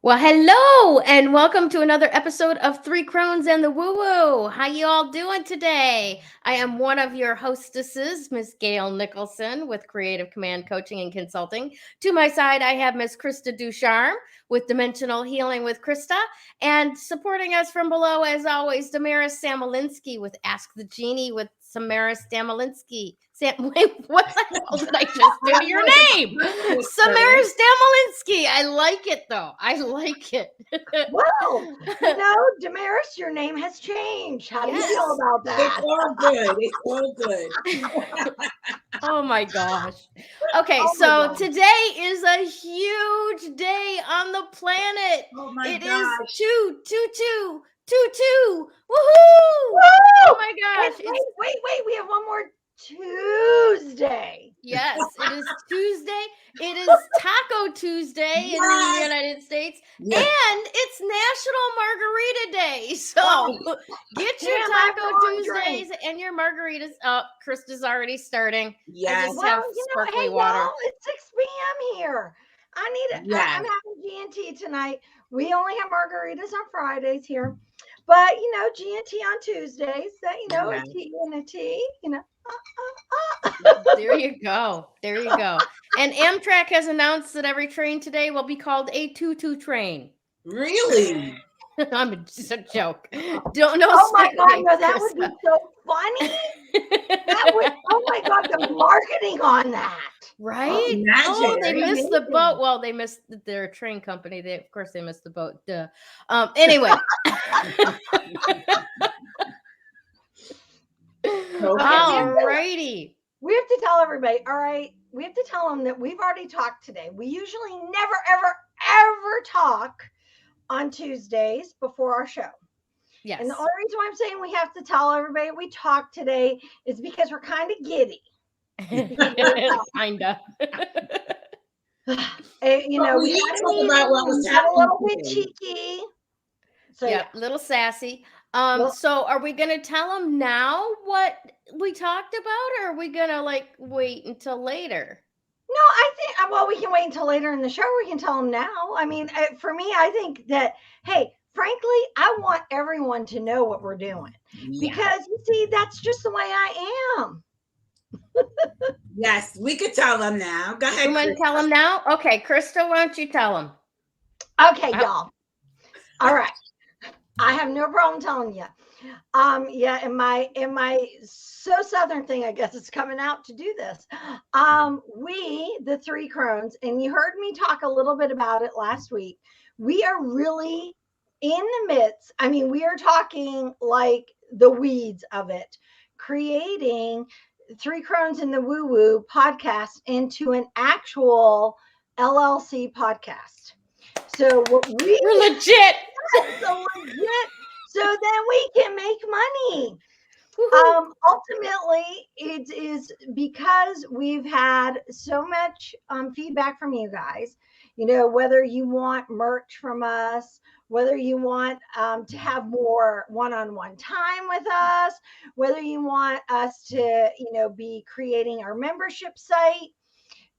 Well, hello, and welcome to another episode of Three Crones and the Woo Woo. How you all doing today? I am one of your hostesses, Miss Gayle Nicholson, with Creative Command Coaching and Consulting. To my side, I have Miss Krista Ducharme with Dimensional Healing with Krista, and supporting us from below, as always, Damaris Samolinski with Ask the Genie with Damaris Samolinski. Wait, what the hell did I just do to your name? Damaris Samolinski. I like it though. I like it. Well, Damaris, your name has changed. How do you feel about that? It's all good. It's all good. Oh my gosh. Okay, so today is a huge day on the planet. Oh my It gosh. is 2/2/2/2. Woohoo! Woo! Oh my gosh. And wait. We have one more Tuesday. Yes, it is Tuesday. It is Taco Tuesday in the United States. Yes. And it's National Margarita Day. So get your Taco Tuesdays and your margaritas up. Krista's already starting. Yes. I just have sparkly water. Y'all, it's 6 p.m. here. I'm having G&T tonight. We only have margaritas on Fridays here. But, G&T on Tuesdays. That, a tea and a tea, There you go. There you go. And Amtrak has announced that every train today will be called a tutu train. Really? I'm just a joke. Don't know. Oh my God, no, that would be so funny. Oh my God, the marketing on that. Right? Oh, they missed the boat. Well, they missed their train company. Of course, they missed the boat. Duh. Anyway. Alrighty. We have to tell everybody, all right, we have to tell them that we've already talked today. We usually never, ever talk on Tuesdays before our show. Yes. And the only reason why I'm saying we have to tell everybody we talked today is because we're kind of giddy. Kinda. We talk about what was a little bit cheeky. So yeah, little sassy. So are we gonna tell them now what we talked about, or are we gonna wait until later? No, I think we can wait until later in the show. We can tell them now. I mean, for me, I think that, hey, frankly, I want everyone to know what we're doing because you see, that's just the way I am. Yes, we could tell them now. Go ahead. You want to tell them now? Okay, Krista, why don't you tell them? Okay, y'all. All right. I have no problem telling you. In my so Southern thing, I guess it's coming out to do this. We, the Three Crones, and you heard me talk a little bit about it last week. We are really in the midst. I mean, we are talking like the weeds of it, creating Three Crones in the Woo Woo podcast into an actual LLC podcast. So we're legit. So then we can make money. Ultimately, it is because we've had so much feedback from you guys. Whether you want merch from us, whether you want to have more one-on-one time with us, whether you want us to, be creating our membership site.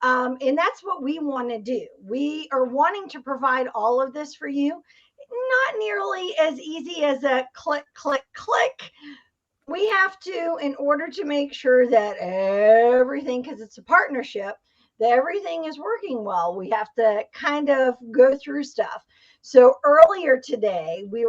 And that's what we want to do. We are wanting to provide all of this for you. Not nearly as easy as a click, click, click. We have to, in order to make sure that everything, because it's a partnership, that everything is working well, we have to kind of go through stuff. So earlier today, we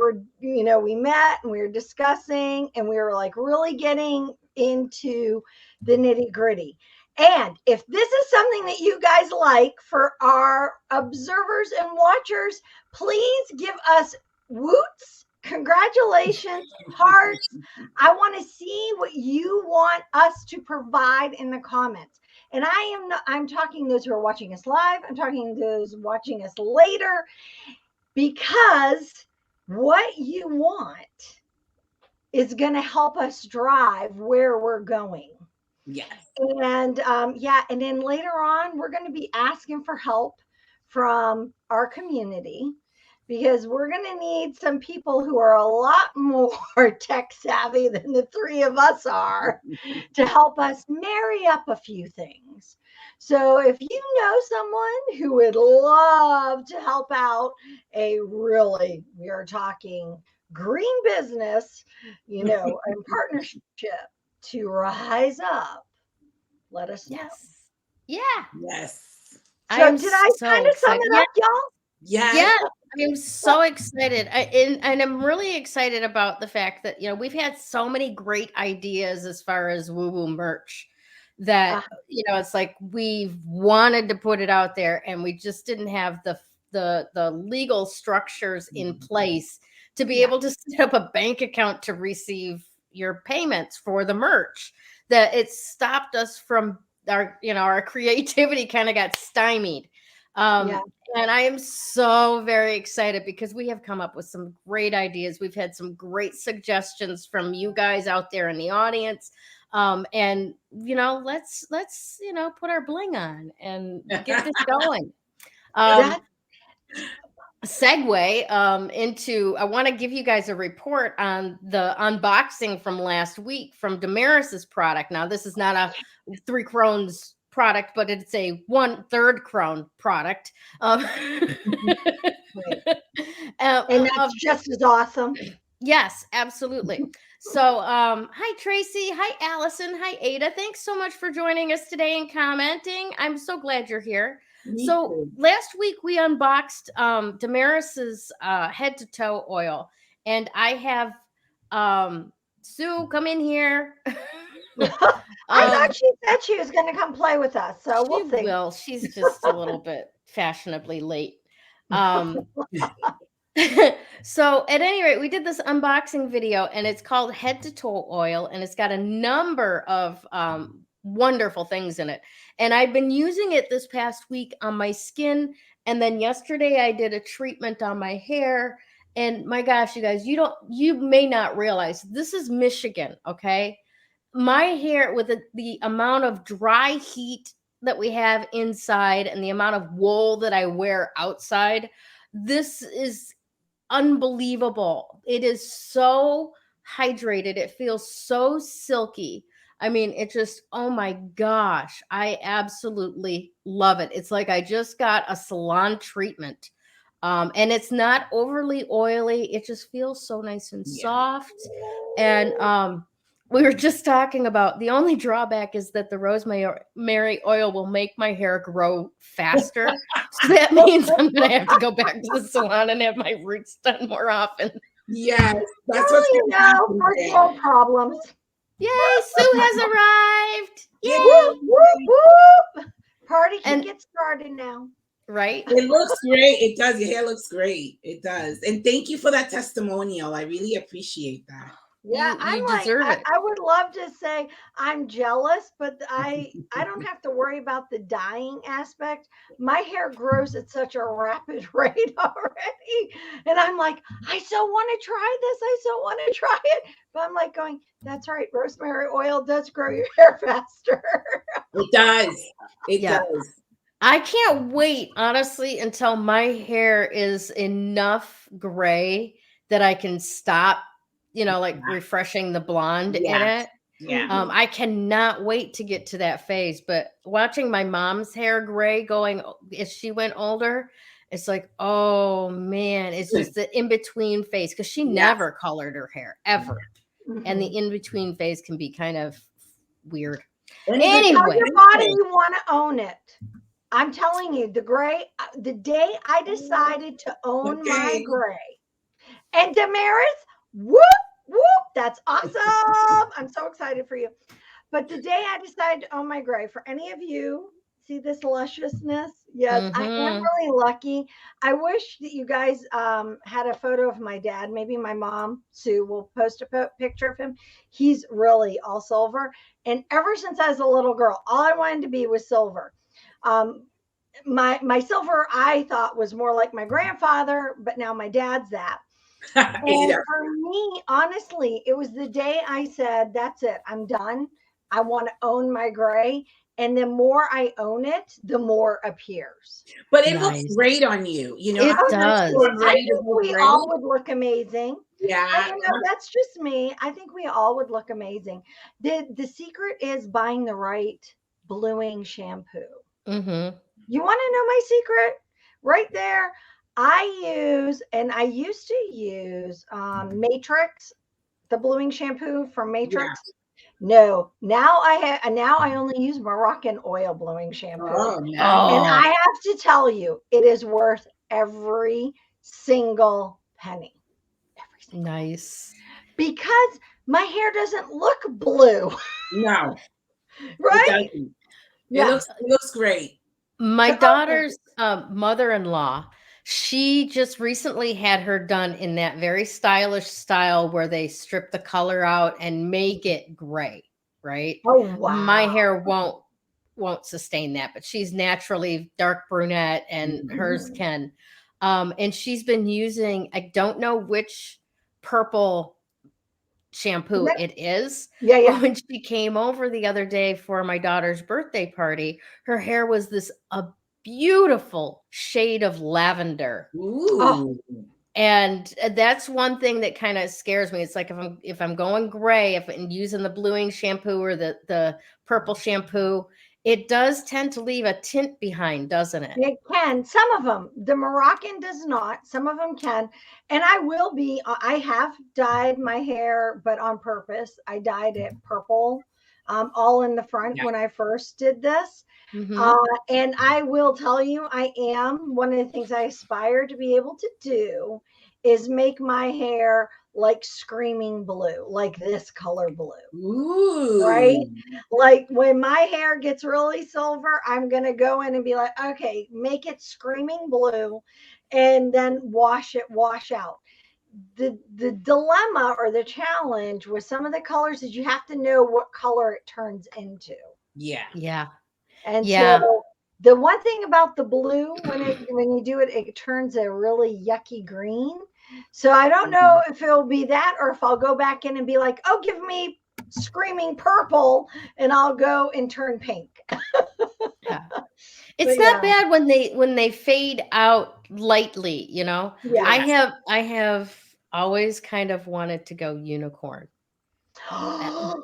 met and we were discussing and we were really getting into the nitty gritty. And if this is something that you guys like for our observers and watchers, please give us woots, congratulations, hearts. I want to see what you want us to provide in the comments. And I'm talking those who are watching us live. I'm talking those watching us later, because what you want is going to help us drive where we're going. Yes. And and then later on, we're going to be asking for help from our community because we're going to need some people who are a lot more tech savvy than the three of us are to help us marry up a few things. So if you know someone who would love to help out we are talking green business, in partnership to rise up, let us know. Yes. Yeah. Yes. So did I kind of sum it up, y'all? Yes. Yeah, I'm so excited. And I'm really excited about the fact that, we've had so many great ideas as far as woo-woo merch that, it's like we've wanted to put it out there and we just didn't have the legal structures in place to be able to set up a bank account to receive your payments for the merch. That it stopped us from our creativity kind of got stymied. And I am so very excited because we have come up with some great ideas. We've had some great suggestions from you guys out there in the audience. And let's put our bling on and get this going. Segue into, I want to give you guys a report on the unboxing from last week from Damaris's product. Now, this is not a 3 Crones product, but it's a 1/3 Crone product. And that's just as awesome. Yes, absolutely. So, hi, Tracy. Hi, Allison. Hi, Ada. Thanks so much for joining us today and commenting. I'm so glad you're here. So last week we unboxed Damaris's head to toe oil, and I have Sue come in here. I thought she said she was going to come play with us, so we'll see. Well, she's just a little bit fashionably late. So at any rate, we did this unboxing video, and it's called Head to Toe Oil, and it's got a number of wonderful things in it. And I've been using it this past week on my skin, and then yesterday I did a treatment on my hair. And my gosh, you guys, you may not realize this is Michigan, okay? My hair, with the amount of dry heat that we have inside and the amount of wool that I wear outside, this is unbelievable. It is so hydrated. It feels so silky. I mean, it just, oh my gosh, I absolutely love it. It's like I just got a salon treatment. And it's not overly oily. It just feels so nice and soft. And we were just talking about the only drawback is that the rosemary oil will make my hair grow faster. So that means I'm going to have to go back to the salon and have my roots done more often. Yes, that's first world problems. Yay, Sue has arrived. Yay. Whoop, whoop, whoop. Party can get started now. Right? It looks great. It does. Your hair looks great. It does. And thank you for that testimonial. I really appreciate that. Yeah, you deserve it. I would love to say I'm jealous, but I don't have to worry about the dyeing aspect. My hair grows at such a rapid rate already. And I'm like, I so want to try this. I so want to try it. But I'm like going, that's right. Rosemary oil does grow your hair faster. It does. It does. I can't wait, honestly, until my hair is enough gray that I can stop, refreshing the blonde in it. Yeah. I cannot wait to get to that phase. But watching my mom's hair gray going as she went older, it's like, oh man, it's just the in-between phase because she never colored her hair ever. Mm-hmm. And the in-between phase can be kind of weird. Anyway, tell your body you want to own it. I'm telling you, the day I decided to own my gray, and Damaris, whoop, whoop, that's awesome. I'm so excited for you. But the day I decided to own my gray, for any of you, see this lusciousness? Yes, I am really lucky. I wish that you guys had a photo of my dad. Maybe my mom, Sue, will post a picture of him. He's really all silver. And ever since I was a little girl, all I wanted to be was silver. My silver I thought was more like my grandfather, but now my dad's that. And for me, honestly, it was the day I said, that's it, I'm done. I want to own my gray. And the more I own it, the more appears. But it looks Nice. great on you. You know, It after does. you're I ready to think go we gray. all would look amazing. Yeah. You know, that's just me. I think we all would look amazing. The secret is buying the right bluing shampoo. Mm-hmm. You want to know my secret? Right there. I used to use Matrix, the bluing shampoo from Matrix. No, now I only use Moroccan oil blowing shampoo. Oh, no. And Oh, I have to tell you, it is worth every single penny. Every single nice. because my hair doesn't look blue, No, right? it doesn't. Yeah. It looks great. My So- daughter's mother-in-law, she just recently had her done in that very stylish style where they strip the color out and make it gray, right? Oh wow. My hair won't sustain that, but she's naturally dark brunette and hers can. And she's been using, I don't know which purple shampoo it is. Yeah, But yeah. when she came over the other day for my daughter's birthday party, her hair was this a beautiful shade of lavender. Ooh. And that's one thing that kind of scares me. It's like if I'm going gray, if I'm using the bluing shampoo or the purple shampoo, it does tend to leave a tint behind, doesn't it? It can. Some of them. The Moroccan does not. Some of them can. And I have dyed my hair, but on purpose. I dyed it purple, all in the front when I first did this. Mhm. And I will tell you, one of the things I aspire to be able to do is make my hair like screaming blue, like this color blue. Ooh. Right? Like when my hair gets really silver, I'm going to go in and be like, okay, make it screaming blue and then wash out. The dilemma or the challenge with some of the colors is you have to know what color it turns into. Yeah. Yeah. And Yeah. so the one thing about the blue, when you do it, it turns a really yucky green. So I don't know if it'll be that or if I'll go back in and be like, oh, give me screaming purple and I'll go and turn pink. Yeah. It's But not yeah. bad when they fade out lightly, you know. Yeah. I have always kind of wanted to go unicorn.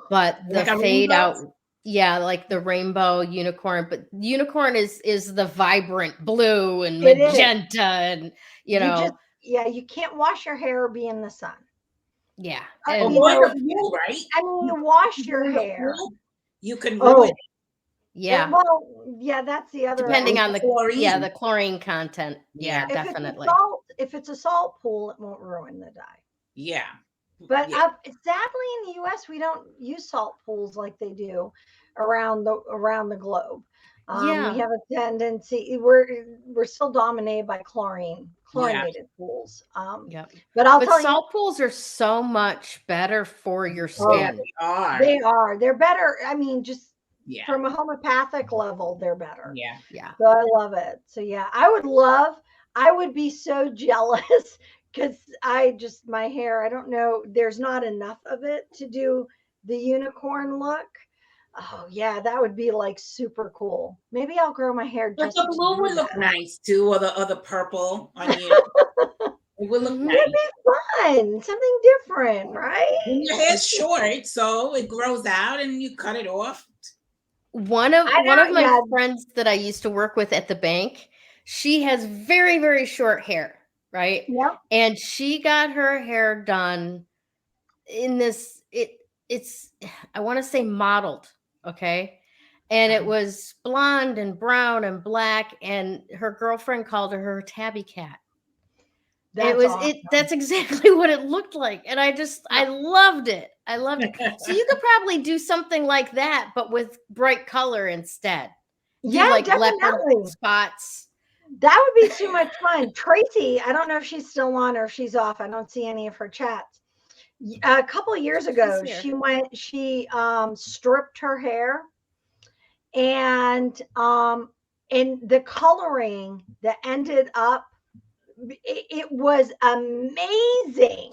But the Like a fade rainbow? out, yeah, like the rainbow unicorn, but unicorn is the vibrant blue and It is. magenta and you know, you can't wash your hair or be in the sun. yeah. Oh, And you know, going to pool, right? I mean, you wash your hair. You can ruin it. yeah, Well, yeah, that's the other. depending on the chlorine. the chlorine content. Yeah, Yeah. definitely. If it's a salt pool, it won't ruin the dye. Yeah. But Yeah. sadly, in the U.S., we don't use salt pools like they do around the globe. Yeah. We have a tendency. We're still dominated by chlorinated pools. Yep. But I'll But tell you, salt pools are so much better for your Oh, skin. they are. they are. They're better. I mean, just Yeah. from a homeopathic level, they're better. Yeah. Yeah. So I love it. So yeah, I would be so jealous because my hair, I don't know, there's not enough of it to do the unicorn look. Oh yeah, that would be like super cool. Maybe I'll grow my hair But just the to blue do would look that. nice too, or the purple on you. It would look Mhm. nice. It'd be fun, something different, right? And your hair's short, so it grows out and you cut it off. One of I know, my yeah. friends that I used to work with at the bank, she has very, very short hair, right? Yep. And she got her hair done in this, it's I want to say modeled, okay? And it was blonde and brown and black, and her girlfriend called her tabby cat. That's awesome. That's exactly what it looked like. And I loved it. I loved it. So you could probably do something like that, but with bright color instead. Do Yeah, like definitely. leopard spots. That would be too much fun. Tracy, I don't know if she's still on or if she's off. I don't see any of her chats. A couple of years ago, here. she stripped her hair and the coloring that ended up, it was amazing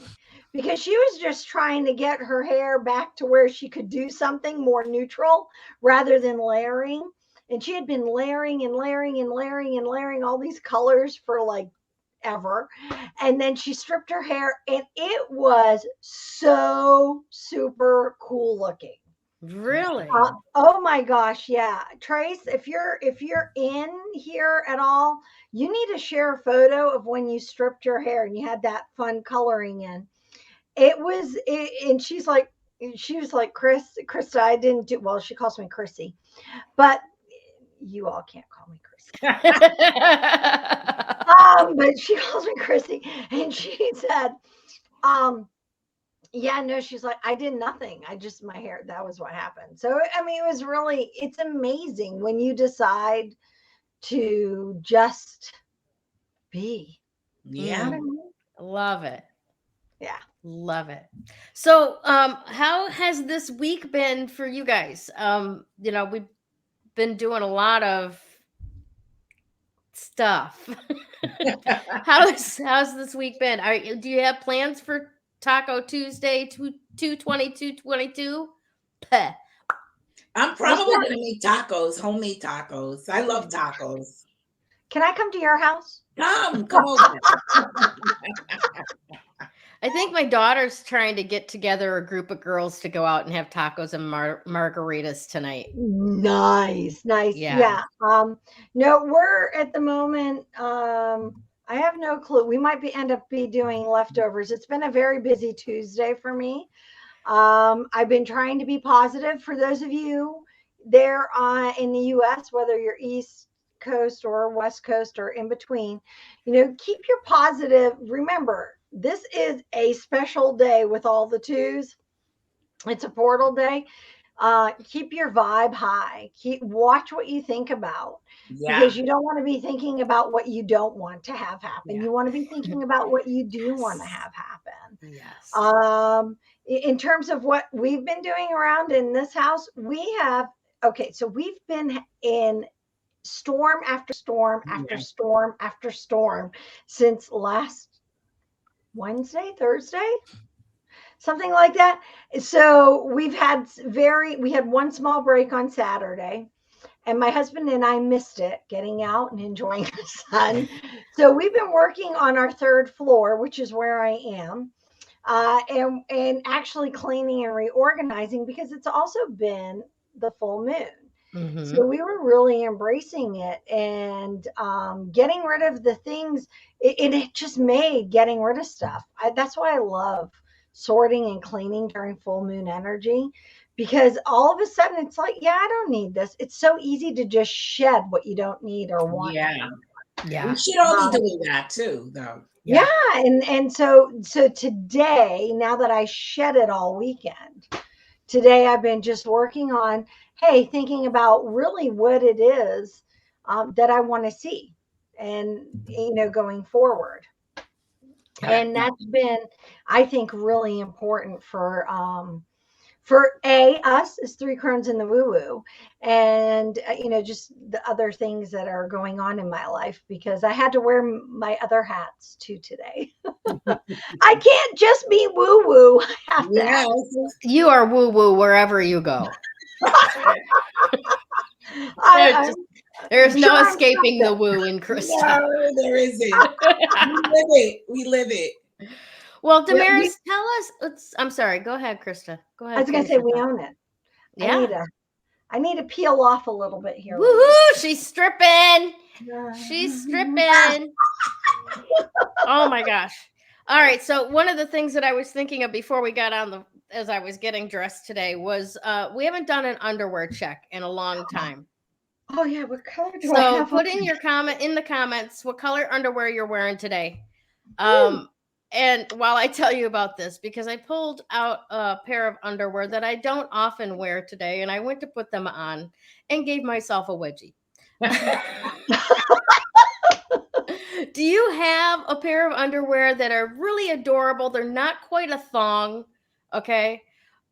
because she was just trying to get her hair back to where she could do something more neutral rather than layering. And she had been layering and layering and layering and layering all these colors for like ever. And then she stripped her hair, and it was so super cool looking. Really? Oh my gosh, yeah. Trace, if you're in here at all, you need to share a photo of when you stripped your hair and you had that fun coloring in. And she was like, Krista, I didn't do well. She calls me Chrissy, but you all can't call me Chrissy. But she calls me Chrissy, and she said, yeah, no, she's like, I did nothing. My hair, that was what happened. So, I mean, it's amazing when you decide to just be. Yeah. Love it. Yeah. Love it. So, how has this week been for you guys? We've been doing a lot of stuff. how's this week been? Do you have plans for Taco Tuesday 2/22/22? I'm probably gonna make tacos, homemade tacos. I love tacos. Can I come to your house? Come over. I think my daughter's trying to get together a group of girls to go out and have tacos and margaritas tonight. Nice. Yeah. No, we're at the moment. I have no clue. We might end up doing leftovers. It's been a very busy Tuesday for me. I've been trying to be positive for those of you there in the US, whether you're East Coast or West Coast or in between, keep your positive. Remember, this is a special day with all the twos. It's a portal day. Keep your vibe high. Watch what you think about, because you don't want to be thinking about what you don't want to have happen. You want to be thinking about what you do want to have happen. Yes. In terms of what we've been doing around in this house, so we've been in storm after storm after storm after storm since last Wednesday, Thursday, something like that. So we had one small break on Saturday, and my husband and I missed it, getting out and enjoying the sun. So we've been working on our third floor, which is where I am, and actually cleaning and reorganizing, because it's also been the full moon. Mm-hmm. So we were really embracing it and getting rid of the things. It just made getting rid of stuff. That's why I love sorting and cleaning during full moon energy, because all of a sudden it's like, I don't need this. It's so easy to just shed what you don't need or want. Yeah. We should all be doing that too, though. Yeah. And so today, now that I shed it all weekend, today I've been just working on, thinking about really what it is that I want to see, and going forward. And that's been, I think, really important for us as Three Crones in the Woo Woo, and just the other things that are going on in my life, because I had to wear my other hats too today. I can't just be woo woo. You are woo woo wherever you go. There's no escaping the woo in Krista. No, there isn't. We live it. Well, Damaris, tell us. I'm sorry. Go ahead, Krista. Go ahead. I was going to say we own it. Yeah. I need to peel off a little bit here. Woohoo! She's stripping. She's stripping. Oh my gosh. All right. So one of the things that I was thinking of before we got on as I was getting dressed today was we haven't done an underwear check in a long time. Oh yeah, what color do I have? So put in your comment in the comments what color underwear you're wearing today. And while I tell you about this, because I pulled out a pair of underwear that I don't often wear today, and I went to put them on and gave myself a wedgie. Do you have a pair of underwear that are really adorable? They're not quite a thong, okay?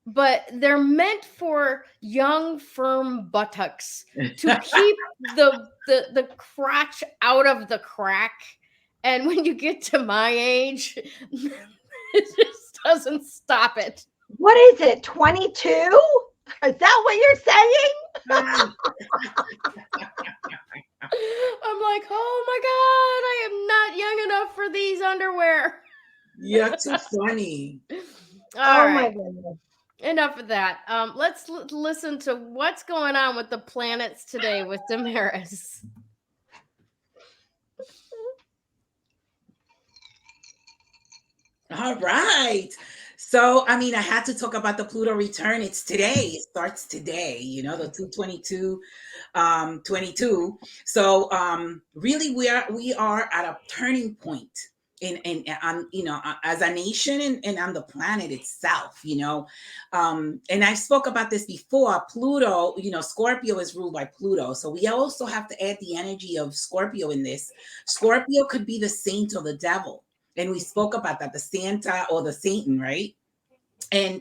But they're meant for young, firm buttocks to keep the crotch out of the crack. And when you get to my age, it's just doesn't stop it. What is it? 22? Is that what you're saying? I'm like, oh my God, I am not young enough for these underwear. You're too funny. All right. My goodness. Enough of that. Let's listen to what's going on with the planets today with Damaris. All right. So, I mean, I had to talk about the Pluto return. It's today. It starts today, you know, the 222, 22. So, really, we are at a turning point in you know, as a nation and on the planet itself, you know. And I spoke about this before. Pluto, you know, Scorpio is ruled by Pluto. So we also have to add the energy of Scorpio in this. Scorpio could be the saint or the devil. And we spoke about that, the Santa or the Satan, right?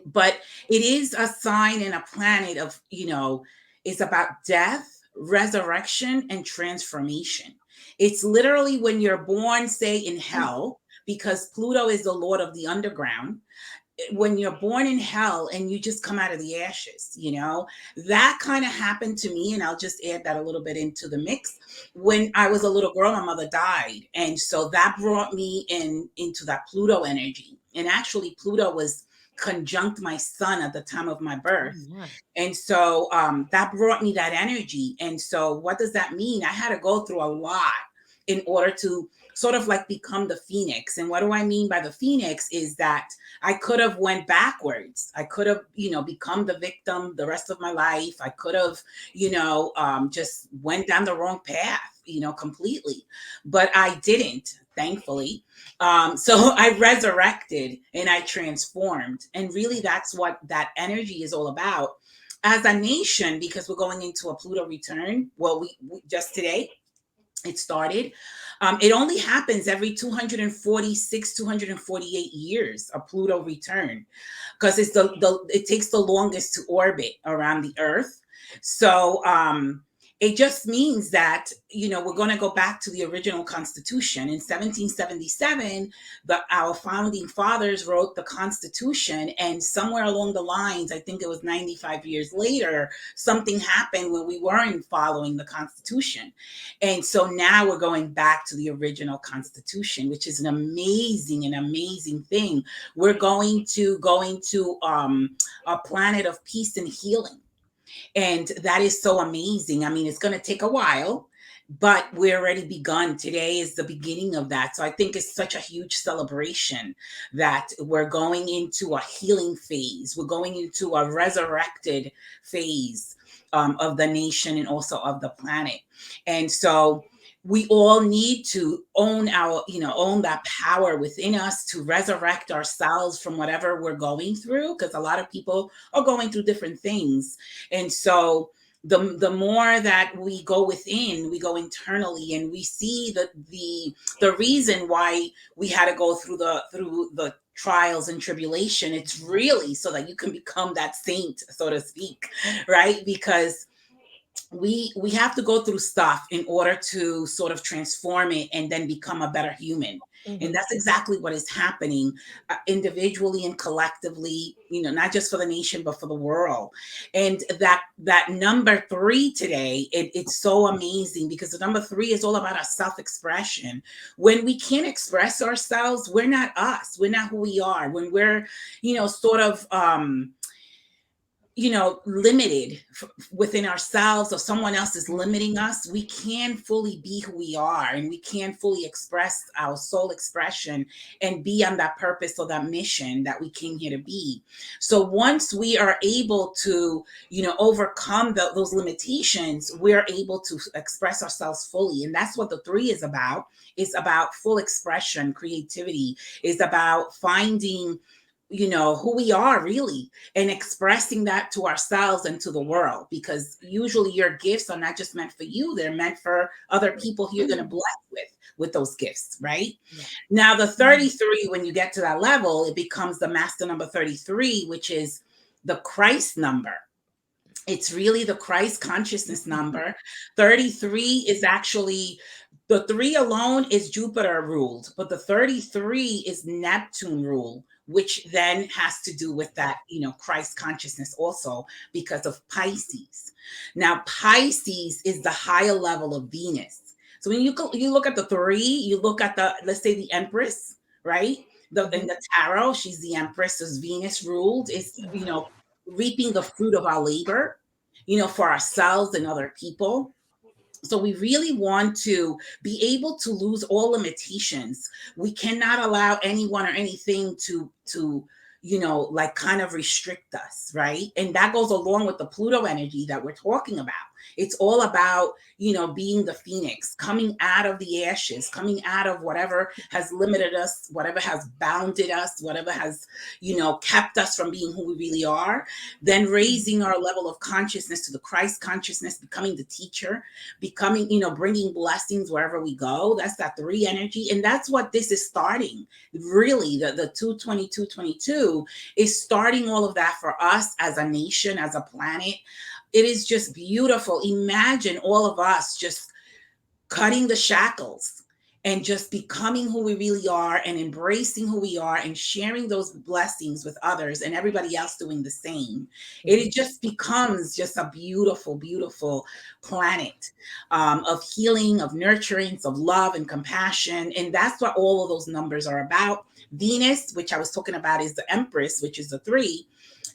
But it is a sign and a planet of, you know, it's about death, resurrection, and transformation. It's literally when you're born, say, in hell, because Pluto is the lord of the underground. When you're born in hell and you just come out of the ashes, you know, that kind of happened to me. And I'll just add that a little bit into the mix. When I was a little girl, my mother died. And so that brought me into that Pluto energy. And actually, Pluto was conjunct my son at the time of my birth. And so that brought me that energy. And so what does that mean? I had to go through a lot in order to sort of like become the phoenix. And what do I mean by the phoenix is that I could have went backwards. I could have, you know, become the victim the rest of my life. I could have, you know, just went down the wrong path, you know, completely. But I didn't, thankfully. So I resurrected and I transformed. And really that's what that energy is all about. As a nation, because we're going into a Pluto return, well, we just today, it started. It only happens every 246, 248 years, a Pluto return, because it's it takes the longest to orbit around the Earth. So it just means that, you know, we're going to go back to the original Constitution. In 1777, our founding fathers wrote the Constitution, and somewhere along the lines, I think it was 95 years later, something happened when we weren't following the Constitution. And so now we're going back to the original Constitution, which is an amazing thing. We're going to a planet of peace and healing. And that is so amazing. I mean, it's going to take a while, but we're already begun. Today is the beginning of that. So I think it's such a huge celebration that we're going into a healing phase. We're going into a resurrected phase of the nation and also of the planet. And so we all need to own that power within us to resurrect ourselves from whatever we're going through, because a lot of people are going through different things. And so the more that we go within, we go internally, and we see the reason why we had to go through the trials and tribulation. It's really so that you can become that saint, so to speak, right? Because we have to go through stuff in order to sort of transform it and then become a better human. Mm-hmm. And that's exactly what is happening individually and collectively, you know, not just for the nation, but for the world. And that number 3 today, it's so amazing, because the number 3 is all about our self-expression. When we can't express ourselves, we're not us. We're not who we are. When we're, you know, sort of, you know, limited within ourselves, or someone else is limiting us, we can fully be who we are, and we can fully express our soul expression and be on that purpose or that mission that we came here to be. So once we are able to, you know, overcome those limitations, we're able to express ourselves fully. And that's what the 3 is about. It's about full expression. Creativity is about finding, you know, who we are really, and expressing that to ourselves and to the world, because usually your gifts are not just meant for you, they're meant for other people who you're going to bless with those gifts, right? Yeah. Now the 33, when you get to that level, it becomes the master number 33, which is the Christ number. It's really the Christ consciousness number. 33 is actually, the 3 alone is Jupiter ruled, but the 33 is Neptune ruled, which then has to do with that, Christ consciousness also because of Pisces. Now, Pisces is the higher level of Venus. So when you look at the three, you look at let's say the Empress, right? In the tarot, she's the Empress, as Venus ruled, is, reaping the fruit of our labor, for ourselves and other people. So we really want to be able to lose all limitations. We cannot allow anyone or anything to like kind of restrict us, right? And that goes along with the Pluto energy that we're talking about. It's all about, being the phoenix, coming out of the ashes, coming out of whatever has limited us, whatever has bounded us, whatever has, kept us from being who we really are, then raising our level of consciousness to the Christ consciousness, becoming the teacher, becoming, bringing blessings wherever we go. That's that 3 energy. And that's what this is starting. Really, the 22222 is starting all of that for us as a nation, as a planet. It is just beautiful. Imagine all of us just cutting the shackles and just becoming who we really are and embracing who we are and sharing those blessings with others and everybody else doing the same. It just becomes just a beautiful, beautiful planet of healing, of nurturance, of love and compassion. And that's what all of those numbers are about. Venus, which I was talking about, is the Empress, which is the 3.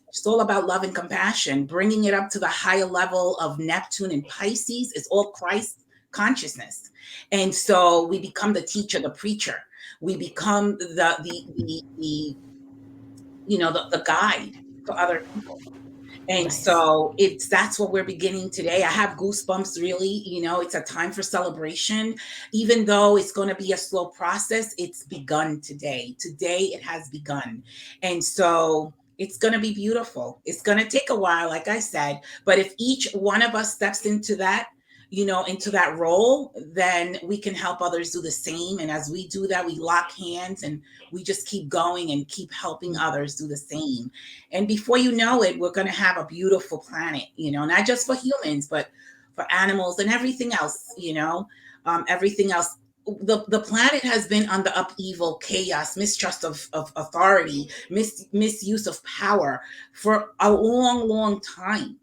It's all about love and compassion, bringing it up to the higher level of Neptune and Pisces. It's all Christ consciousness. And so we become the teacher, the preacher. We become the guide for other people. And Nice. so that's what we're beginning today. I have goosebumps, really. It's a time for celebration. Even though it's going to be a slow process, it's begun today. Today it has begun. And so it's going to be beautiful. It's going to take a while, like I said, but if each one of us steps into that, into that role, then we can help others do the same. And as we do that, we lock hands and we just keep going and keep helping others do the same. And before you know it, we're going to have a beautiful planet, not just for humans, but for animals and everything else, everything else. The planet has been under upheaval, chaos, mistrust of authority, misuse of power for a long, long time.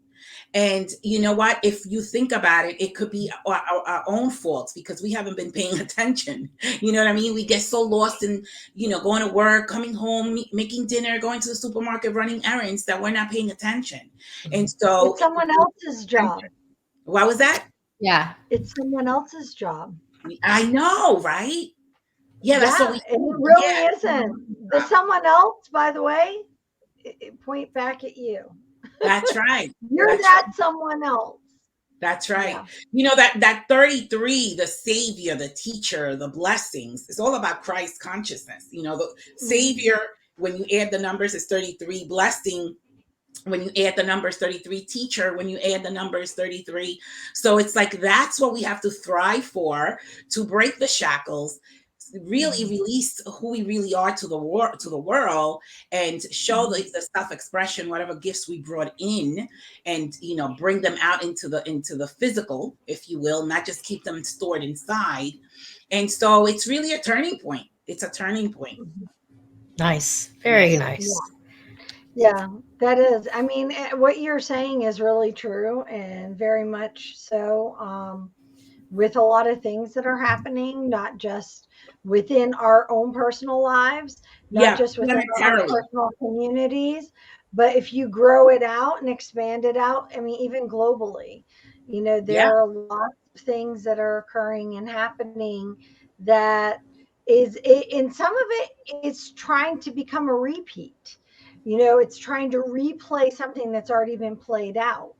And you know what? If you think about it, it could be our own faults because we haven't been paying attention. You know what I mean? We get so lost in, going to work, coming home, making dinner, going to the supermarket, running errands that we're not paying attention. And so it's someone else's job. What was that? Yeah. It's someone else's job. I know, right? Yeah, that's what we It really isn't. The someone else, by the way, point back at you. That's right. You're that someone else. That's right. Yeah. That 33, the savior, the teacher, the blessings, it's all about Christ consciousness. The savior, when you add the numbers, is 33. Blessing, when you add the numbers, 33. Teacher, when you add the numbers, 33. So it's like that's what we have to thrive for, to break the shackles, really release who we really are to the world, and show the self-expression, whatever gifts we brought in, and bring them out into the physical, if you will, not just keep them stored inside. And so it's really a turning point. It's a turning point. Nice. Very nice. Yeah, that is. I mean, what you're saying is really true, and very much so. With a lot of things that are happening, not just within our own personal lives, not just within our own personal communities, but if you grow it out and expand it out, I mean, even globally, there are lots of things that are occurring and happening that and some of it is trying to become a repeat. It's trying to replay something that's already been played out.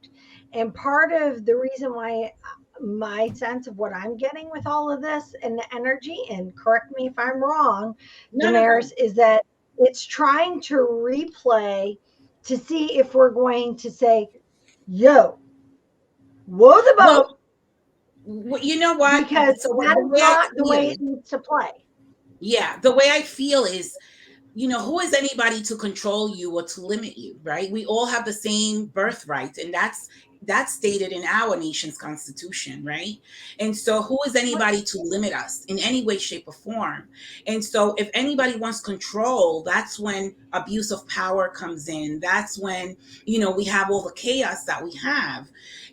And part of the reason why my sense of what I'm getting with all of this and the energy, and correct me if I'm wrong, Damaris, is that it's trying to replay to see if we're going to say, yo, whoa the boat. Well, you know what? Because that's not the way it needs to play. Yeah, the way I feel is, who is anybody to control you or to limit you, right? We all have the same birthright, and that's that's stated in our nation's constitution, right? And so who is anybody to limit us in any way, shape, or form? And so if anybody wants control, that's when abuse of power comes in. That's when, we have all the chaos that we have.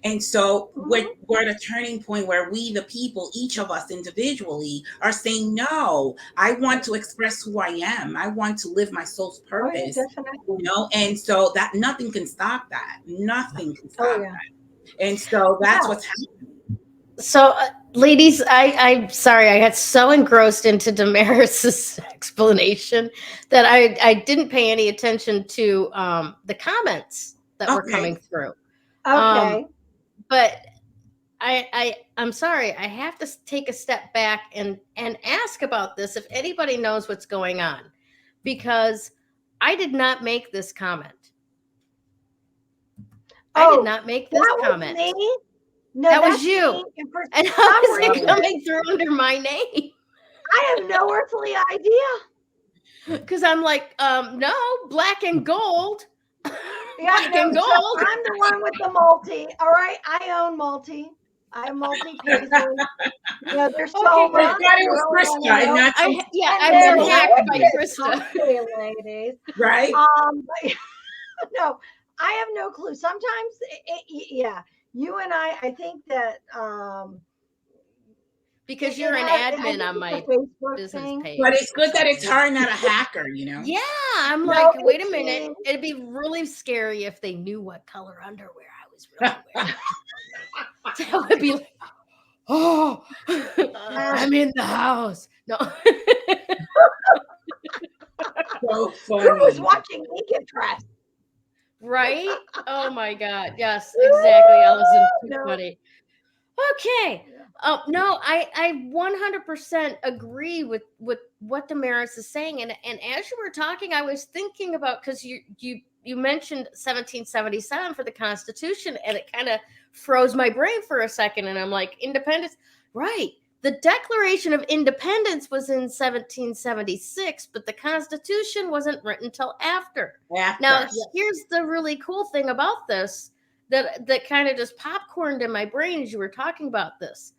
And so we're at a turning point where we, the people, each of us individually, are saying, no, I want to express who I am. I want to live my soul's purpose, and so that nothing can stop that. Nothing can stop that. And so that's what's happening. So, ladies, I'm sorry, I got so engrossed into Damaris's explanation that I didn't pay any attention to the comments that were coming through. Okay. But I'm sorry, I have to take a step back and ask about this if anybody knows what's going on, because I did not make this comment. I did not make this comment. Was me? No, that was you. And how is it coming through under my name? I have no earthly idea. Because I'm like, no, black and gold. Black and gold. So I'm the one with the multi. All right, I own multi. I'm multi-pieces. There's so much. It was Krista, I've been hacked by Krista. Ladies. Right? No, I have no clue. Sometimes, you and I think that because you're an admin on my Facebook business thing. page. But it's good that it's her, not a hacker, Yeah, I'm like, wait a minute. It'd be really scary if they knew what color underwear I was really wearing. That would be like, oh, I'm in the house. No. So funny. Who was watching Naked Dress? Right? Oh my God. Yes, exactly, Allison. Too funny. Okay. No, I 100% agree with what Damaris is saying. And as you were talking, I was thinking about, because you mentioned 1777 for the Constitution, and it kind of froze my brain for a second. And I'm like, independence, right? The Declaration of Independence was in 1776, but the Constitution wasn't written till after. Now, here's the really cool thing about this that kind of just popcorned in my brain as you were talking about this.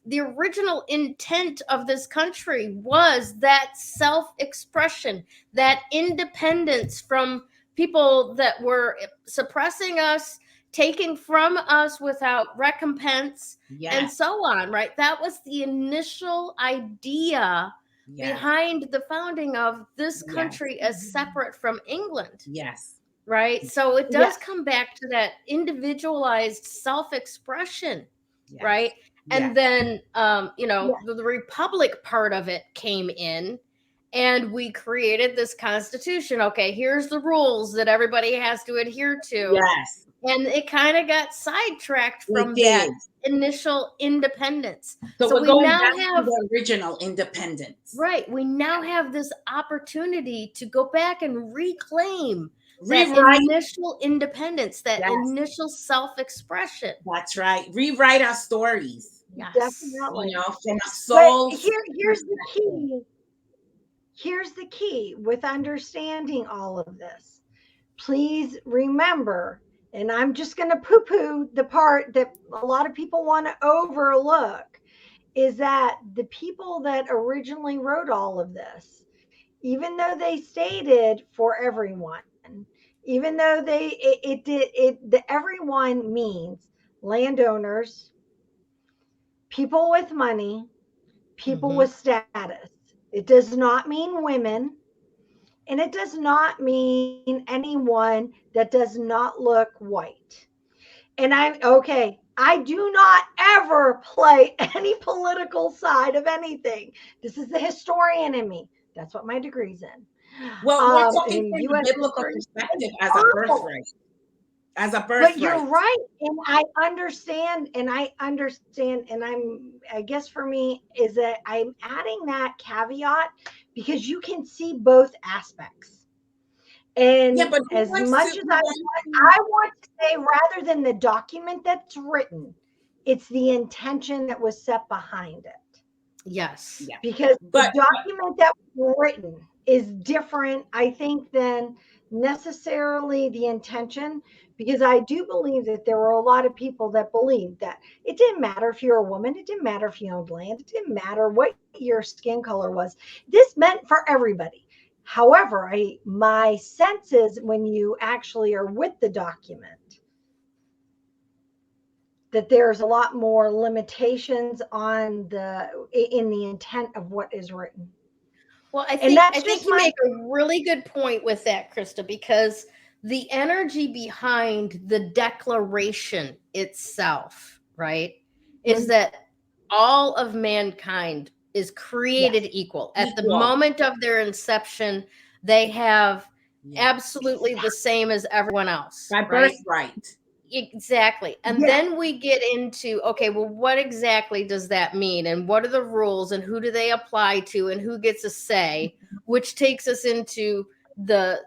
The original intent of this country was that self-expression, that independence from people that were suppressing us, taking from us without recompense, and so on, right? That was the initial idea behind the founding of this country as separate from England. Yes. Right? So it does come back to that individualized self-expression, right? And then, the republic part of it came in, and we created this Constitution. Okay, here's the rules that everybody has to adhere to. Yes. And it kind of got sidetracked from that initial independence. So we now have the original independence. Right. We now have this opportunity to go back and reclaim that initial independence, that initial self-expression. That's right. Rewrite our stories. Yes. Definitely. From a soul. But here's the key. Here's the key with understanding all of this. Please remember, and I'm just going to poo-poo the part that a lot of people want to overlook, is that the people that originally wrote all of this, even though they stated for everyone, even though the everyone means landowners, people with money, people with status. It does not mean women, and it does not mean anyone that does not look white. And I do not ever play any political side of anything. This is the historian in me. That's what my degree's in. Well, we're talking from a biblical perspective as a birthright. As a birthright. But you're right. And I understand. And I guess for me is that I'm adding that caveat because you can see both aspects. And as much as I want to say, rather than the document that's written, it's the intention that was set behind it. Yes. Because the document that was written is different, I think, than necessarily the intention, because I do believe that there were a lot of people that believed that it didn't matter if you're a woman, it didn't matter if you owned land, it didn't matter what your skin color was. This meant for everybody. However, my sense is when you actually are with the document, that there's a lot more limitations in the intent of what is written. Well, I And that's think just you make a really good point with that, Krista, because the energy behind the declaration itself, right, is that all of mankind is created equal. At the moment of their inception, they have absolutely the same as everyone else. By right? birthright. Exactly. And then we get into, okay, well, what exactly does that mean? And what are the rules and who do they apply to and who gets a say, which takes us into the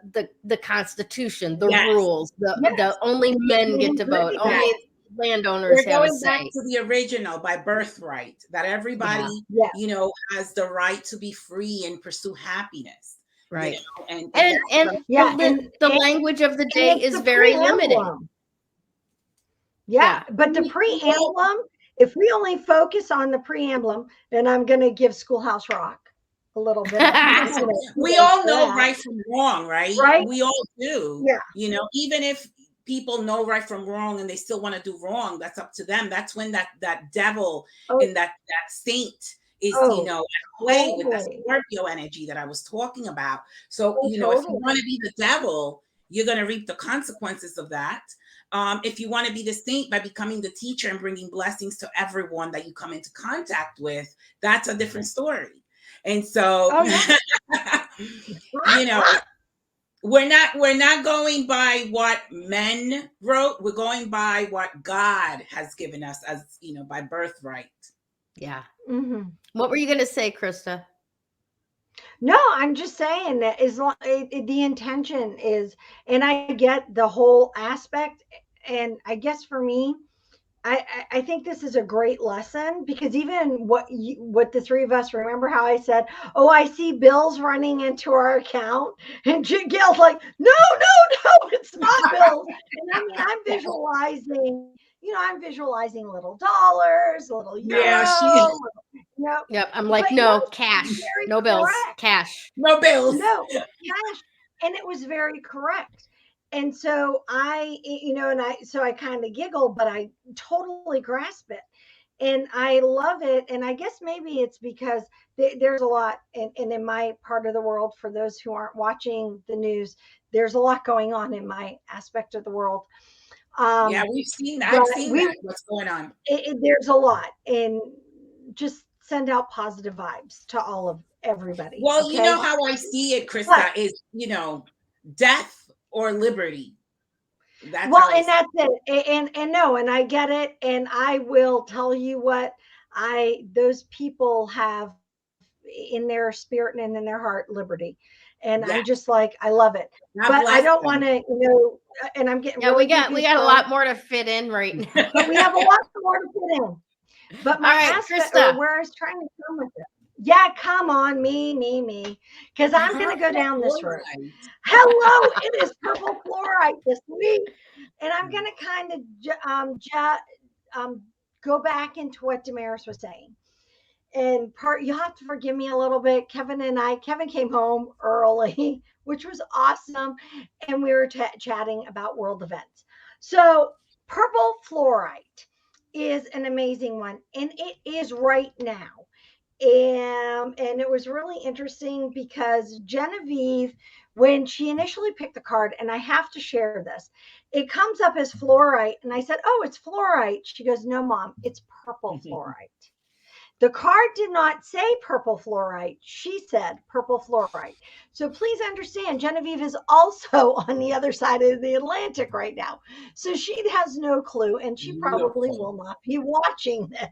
Constitution, the rules, the only men get to vote, only landowners We're have a going say. back to the original, by birthright, that everybody, you know, has the right to be free and pursue happiness. Right. You know? And the language of the day is very limiting. But the preamblum, if we only focus on the preamblum, then I'm going to give Schoolhouse Rock a little bit. We all know right from wrong, right? Right? We all do. Yeah. You know, even if people know right from wrong and they still want to do wrong, that's up to them. That's when that devil and that saint is, you know, at play with that Scorpio energy that I was talking about. So, you know, if you want to be the devil, you're going to reap the consequences of that. If you want to be the saint by becoming the teacher and bringing blessings to everyone that you come into contact with, that's a different story. And so, you know, we're not going by what men wrote. We're going by what God has given us as, you know, by birthright. Yeah. What were you going to say, Krista? No, I'm just saying that the intention is, and I get the whole aspect. And I guess for me, I think this is a great lesson, because even what the three of us, remember how I said, oh, I see bills running into our account, and Gayle's like, no, it's not bills. And I mean, I'm visualizing little dollars, little euros. Yep. I'm like, no, cash, no bills, cash, no bills, no cash. And it was very correct. And so I kind of giggle, but I totally grasp it. And I love it. And I guess maybe it's because there's a lot, and in my part of the world, for those who aren't watching the news, there's a lot going on in my aspect of the world. We've seen that. I've seen that, what's going on. There's a lot. And just send out positive vibes to everybody. Well, you know how I see it, Krista, is, you know, death or liberty. That's it. And I get it. And I will tell you what, those people have in their spirit and in their heart liberty. And I'm just like, I love it. But I don't want to, and I'm getting we got a lot more to fit in right now. But we have a lot more to fit in. But my aspect, or where I was trying to come with it. Yeah, come on, me. Because I'm going to go down this road. Hello, it is purple fluorite this week. And I'm going to kind of go back into what Damaris was saying. And you'll have to forgive me a little bit. Kevin came home early, which was awesome. And we were chatting about world events. So purple fluorite is an amazing one. And it is right now. And it was really interesting because Genevieve, when she initially picked the card, and I have to share this, it comes up as fluorite. And I said, oh, it's fluorite. She goes, no, Mom, it's purple fluorite. The card did not say purple fluorite. She said purple fluorite. So please understand, Genevieve is also on the other side of the Atlantic right now. So she has no clue, and she probably will not be watching this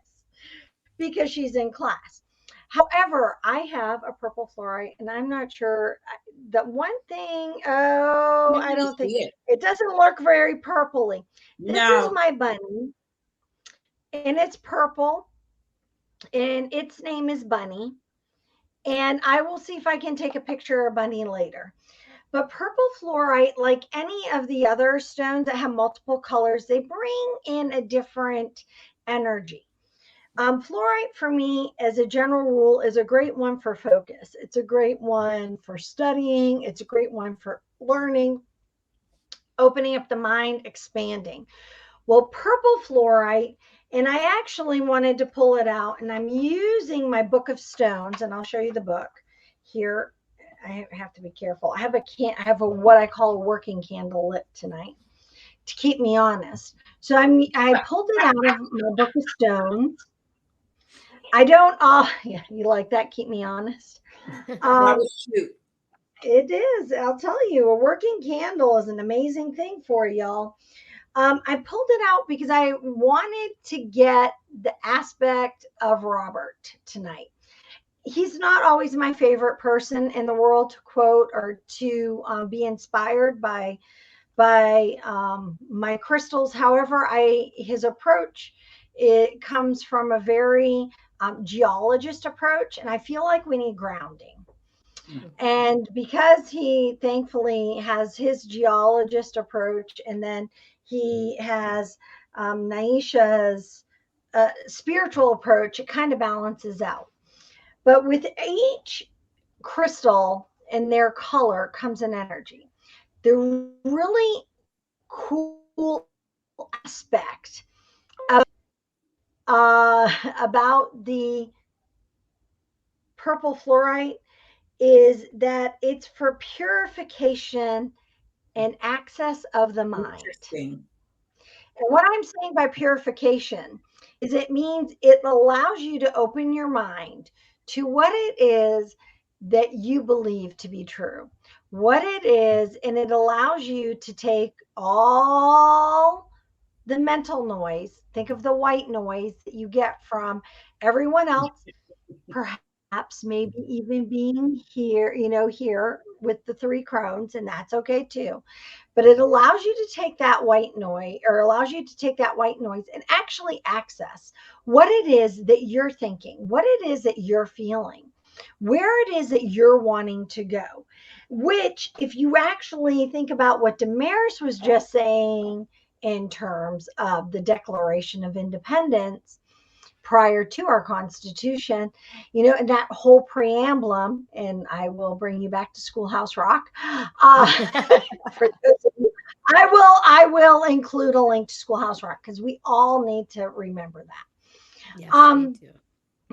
because she's in class. However, I have a purple fluorite, and I'm not sure that one thing. Oh, I don't think it doesn't look very purpley. This is my bunny, and it's purple, and its name is Bunny. And I will see if I can take a picture of Bunny later. But purple fluorite, like any of the other stones that have multiple colors, they bring in a different energy. Fluorite for me, as a general rule, is a great one for focus. It's a great one for studying. It's a great one for learning, opening up the mind, expanding. Well, purple fluorite, and I actually wanted to pull it out, and I'm using my book of stones, and I'll show you the book here. I have to be careful. I have a what I call a working candle lit tonight to keep me honest. So I pulled it out of my book of stones. I don't yeah, you like that? Keep me honest. That was cute. It is. I'll tell you, a working candle is an amazing thing for y'all. I pulled it out because I wanted to get the aspect of Robert tonight. He's not always my favorite person in the world to quote or to be inspired by my crystals. However, his approach, it comes from a very geologist approach, and I feel like we need grounding. And because he thankfully has his geologist approach, and then he has Naisha's spiritual approach, it kind of balances out. But with each crystal and their color comes an energy. The really cool aspect of, about the purple fluorite is that it's for purification and access of the mind. Interesting. And what I'm saying by purification is it means it allows you to open your mind to what it is that you believe to be true, what it is, and it allows you to take all the mental noise, think of the white noise that you get from everyone else, perhaps maybe even being here, here with the three crones, and that's okay too. But it allows you to take that white noise, and actually access what it is that you're thinking, what it is that you're feeling, where it is that you're wanting to go. Which, if you actually think about what Damaris was just saying in terms of the Declaration of Independence prior to our Constitution, and that whole preamblum, and I will bring you back to Schoolhouse Rock. For those of you, I will include a link to Schoolhouse Rock because we all need to remember that. Yes, me too.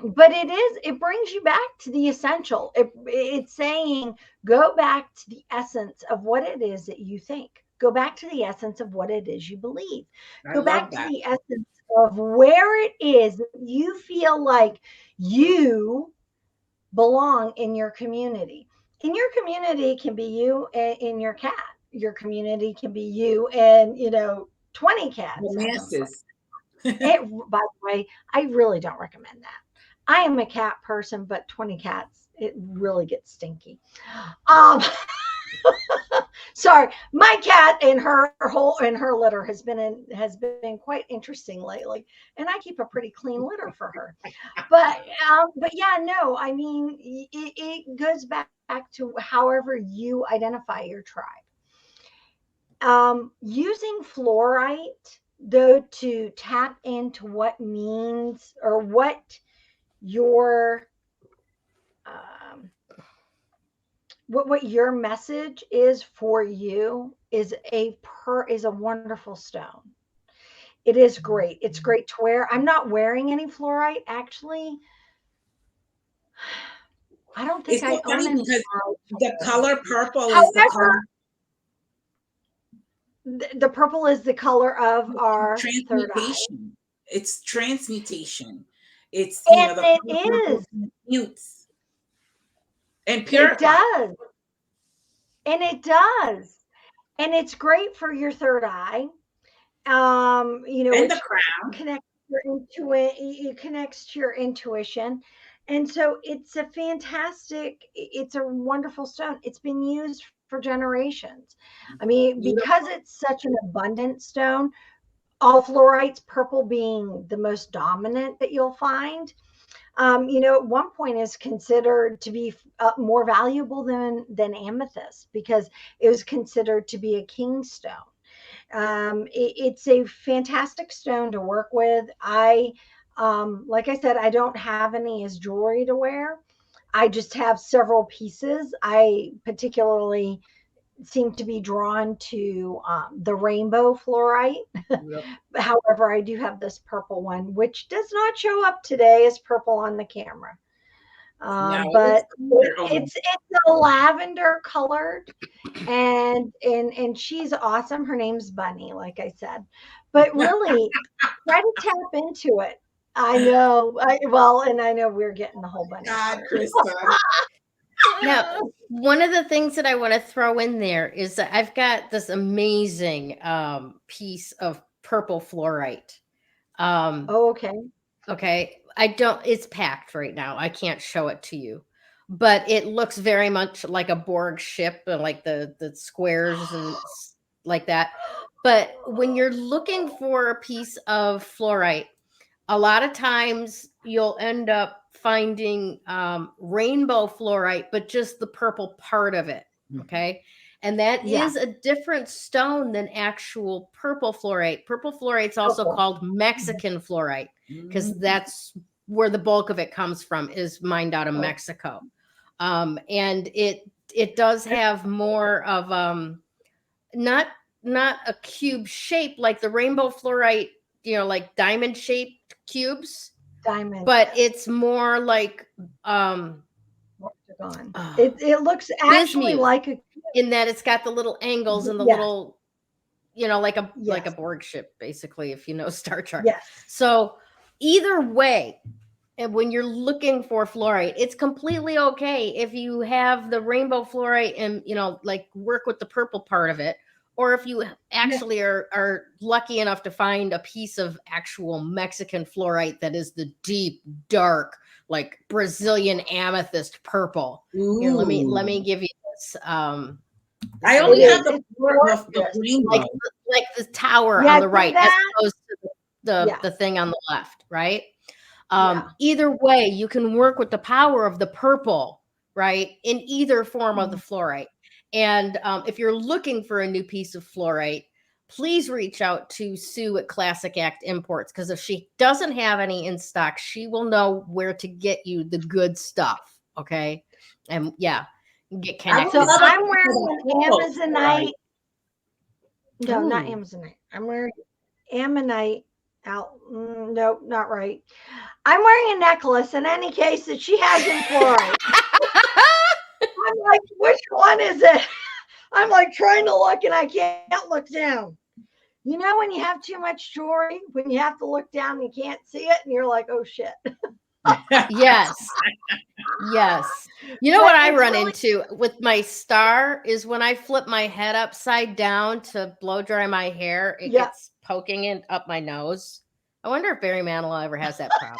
But it brings you back to the essential. It's saying, go back to the essence of what it is that you think. Go back to the essence of what it is you believe. Go back to the essence of where it is that you feel like you belong in your community. And your community can be you and your cat. Your community can be you and 20 cats. By the way, I really don't recommend that. I am a cat person, but 20 cats, it really gets stinky. Sorry, my cat and her litter has been quite interesting lately, and I keep a pretty clean litter for her. But yeah, no, I mean it goes back to however you identify your tribe. Using fluorite though to tap into what means or what your what your message is for you is a wonderful stone. It is great. It's great to wear. I'm not wearing any fluorite actually. I don't think I own any because the color purple However, is the color. The purple is the color of our third eye. It's transmutation. It's it is mutes and pure. It does. And it's great for your third eye. And the crown connects it connects to your intuition. And so it's a wonderful stone. It's been used for generations. I mean, because it's such an abundant stone, all fluorites, purple being the most dominant that you'll find. At one point is considered to be more valuable than amethyst because it was considered to be a kingstone. It's a fantastic stone to work with. Like I said, I don't have any as jewelry to wear. I just have several pieces. I particularly seem to be drawn to the rainbow fluorite. Yep. However, I do have this purple one, which does not show up today as purple on the camera. No, But it's it's a lavender colored, and she's awesome. Her name's Bunny, like I said. But really, try to tap into it. I know. And I know we're getting the whole bunny. God, part. Krista. Now, one of the things that I want to throw in there is that I've got this amazing piece of purple fluorite. Oh, okay. Okay. It's packed right now. I can't show it to you, but it looks very much like a Borg ship, like the squares and like that. But when you're looking for a piece of fluorite, a lot of times you'll end up finding rainbow fluorite, but just the purple part of it. Okay. And that is a different stone than actual purple fluorite. Purple fluorite is also called Mexican fluorite because that's where the bulk of it comes from, is mined out of Mexico. And it does have more of not a cube shape like the rainbow fluorite, like diamond shaped cubes. Diamond. But it's more like it looks actually bismuth, like a, in that it's got the little angles and the little, like a Borg ship, basically, if you know Star Trek. Yes. So either way, and when you're looking for fluorite, it's completely okay if you have the rainbow fluorite and like work with the purple part of it, or if you actually are lucky enough to find a piece of actual Mexican fluorite that is the deep, dark, like Brazilian amethyst purple. Here, let me give you this. I only have the green one. Like the tower on the right, as opposed to the thing on the left, right? Either way, you can work with the power of the purple, right, in either form of the fluorite. And if you're looking for a new piece of fluorite, please reach out to Sue at Classic Act Imports, because if she doesn't have any in stock, she will know where to get you the good stuff. Okay. And get connected. So I'm wearing an Amazonite. No, not Amazonite. I'm wearing Ammonite out. Nope, not right. I'm wearing a necklace in any case that she has in fluorite. I'm like, which one is it? I'm like trying to look and I can't look down. You know, when you have too much jewelry, when you have to look down and you can't see it, and you're like, oh shit. Yes. You know what I run into with my star is when I flip my head upside down to blow dry my hair, it gets poking in up my nose. I wonder if Barry Manilow ever has that problem.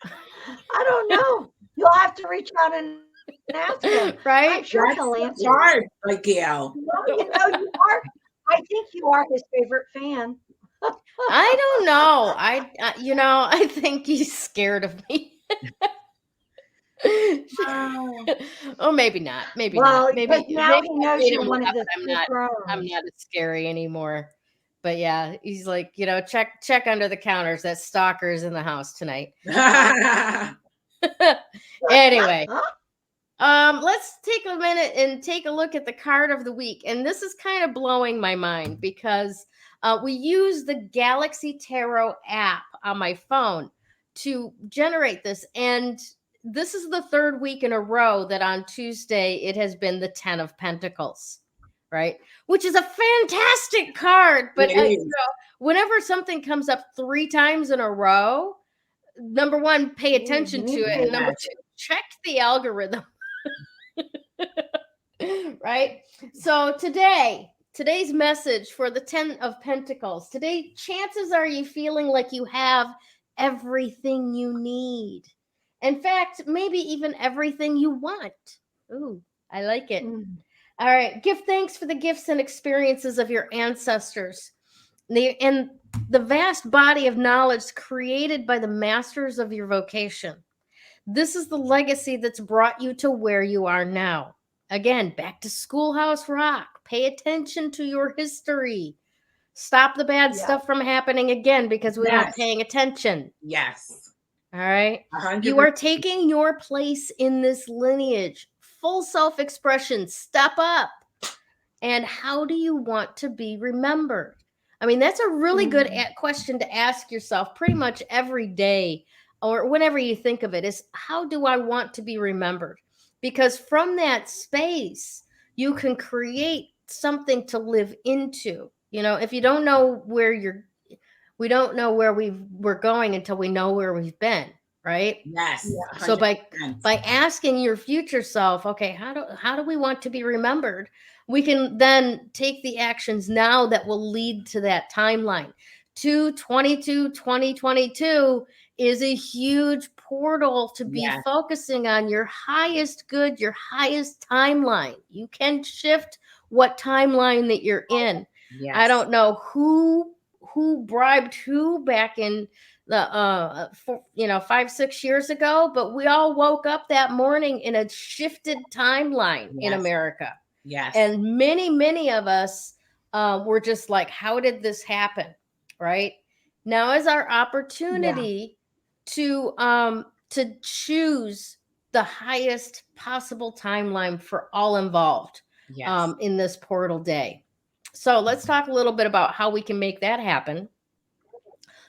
I don't know. You'll have to reach out and ask him. Right? I'm sure he'll answer. Hard, like Gayle. No, you are. I think you are his favorite fan. I don't know. I think he's scared of me. Oh, maybe not. Maybe not. Maybe now he knows you're one of the I'm not as scary anymore. But yeah, he's like, check under the counters. That stalker's in the house tonight. Anyway, let's take a minute and take a look at the card of the week. And this is kind of blowing my mind because we use the Galaxy Tarot app on my phone to generate this. And this is the third week in a row that on Tuesday it has been the 10 of Pentacles, right? Which is a fantastic card. But whenever something comes up 3 times in a row, number one, pay attention to it. And number 2, check the algorithm. Right? So today's message for the 10 of Pentacles. Today, chances are you feeling like you have everything you need. In fact, maybe even everything you want. Ooh, I like it. All right. Give thanks for the gifts and experiences of your ancestors. And the vast body of knowledge created by the masters of your vocation. This is the legacy that's brought you to where you are now. Again, back to Schoolhouse Rock. Pay attention to your history. Stop the bad stuff from happening again because we aren't paying attention. Yes. All right. 100%. You are taking your place in this lineage. Full self-expression. Step up. And how do you want to be remembered? I mean, that's a really good question to ask yourself pretty much every day or whenever you think of it, is how do I want to be remembered? Because from that space, you can create something to live into. You know, if you don't know where we don't know where we're going until we know where we've been, right? Yes. Yeah. So by asking your future self, okay, how do we want to be remembered? We can then take the actions now that will lead to that timeline. 2022 is a huge portal to be focusing on your highest good, your highest timeline. You can shift what timeline that you're in. Yes. I don't know who bribed who back in the 5-6 years ago, but we all woke up that morning in a shifted timeline in America. Yes. And many of us were just like, how did this happen? Right now is our opportunity to choose the highest possible timeline for all involved in this portal day. So let's talk a little bit about how we can make that happen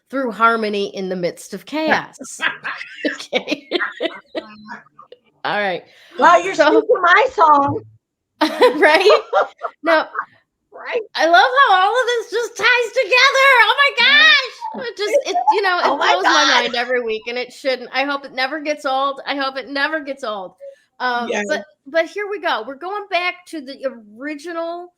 through harmony in the midst of chaos. Okay. All right. Well, you're singing my song. Right? Now, right. I love how all of this just ties together. Oh my gosh. It blows my mind every week, and it shouldn't. I hope it never gets old. But here we go. We're going back to the original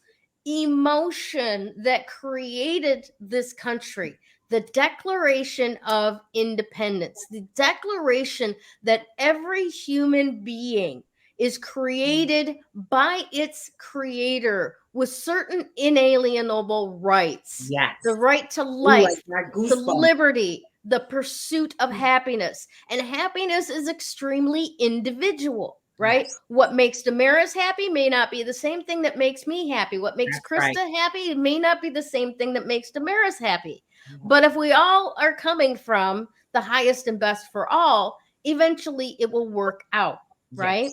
emotion that created this country. The Declaration of Independence, the declaration that every human being is created by its creator with certain inalienable rights. Yes. The right to life, to liberty, the pursuit of happiness. And happiness is extremely individual, right? Yes. What makes Damaris happy may not be the same thing that makes me happy. What makes Krista happy may not be the same thing that makes Damaris happy. But if we all are coming from the highest and best for all, eventually it will work out, right?